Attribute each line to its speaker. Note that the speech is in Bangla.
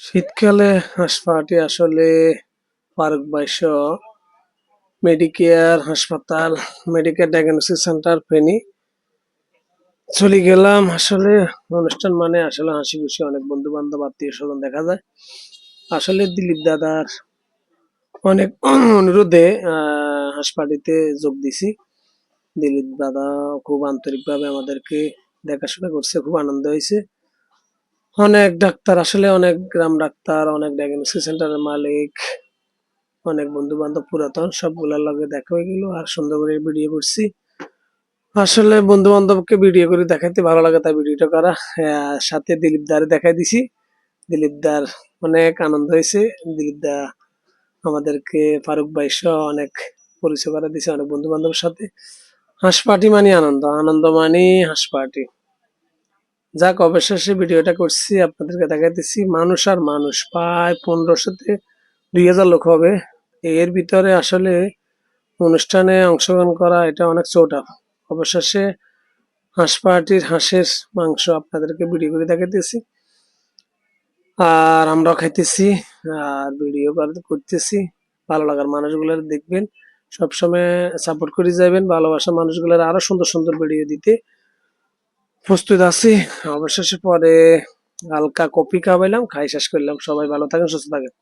Speaker 1: শীতকালে হাসপাতালটি আসলে ফারুক বাইশ মেডিকেয়ার হাসপাতাল মেডিকেল ডায়াগনস্টিক সেন্টার ফেনী চলে গেলাম। আসলে অনুষ্ঠান মানে আসলে হাসি খুশি অনেক বন্ধু বান্ধব আত্মীয় স্বজন দেখা যায়। আসলে দিলীপ দাদার অনেক অনুরোধে হাসপাতালিতে যোগ দিছি। দিলীপ দাদা খুব আন্তরিকভাবে আমাদেরকে দেখাশোনা করছে, খুব আনন্দ হয়েছে। অনেক ডাক্তার আসলে অনেক গ্রাম ডাক্তার, অনেক ডায়াগনস্টিক সেন্টারের মালিক, অনেক বন্ধু বান্ধব পুরাতন সবগুলার লগে দেখা হয়ে গেল আর সুন্দর করে ভিডিও করছি। আসলে বন্ধু বান্ধবকে ভিডিও করে দেখাইতে ভালো লাগে, তাই ভিডিওটা করা। সাথে দিলীপ দারে দেখাই দিছি। দিলীপ দার অনেক আনন্দ হয়েছে। দিলীপ দা আমাদেরকে ফারুক ভাই সহ অনেক পরিচয় করে দিছে অনেক বন্ধু বান্ধবের সাথে। হাঁস পার্টি মানে আনন্দ, আনন্দ মানে হাঁস পার্টি। যাক, অবশেষে ভিডিওটা করছি, আপনাদেরকে দেখাইতেছি। মানুষ আর মানুষ প্রায় 1500 থেকে 2000 লোক হবে। এর ভিতরে আসলে অনুষ্ঠানে অংশগ্রহণ করা এটা অনেক চোটাফ। অবশেষে হাঁস পার্টির হাঁসের মাংস আপনাদেরকে ভিডিও করে দেখাইতেছি আর আমরাও খাইতেছি আর ভিডিও করতেছি। ভালো লাগার মানুষগুলোর দেখবেন, সবসময় সাপোর্ট করে যাবেন। ভালোবাসা মানুষগুলোর আরো সুন্দর সুন্দর ভিডিও দিতে প্রস্তুত আছি। অবশেষে পরে হালকা কফি খাওয়াইলাম, খাই শেষ করলাম। সবাই ভালো থাকেন, সুস্থ থাকেন।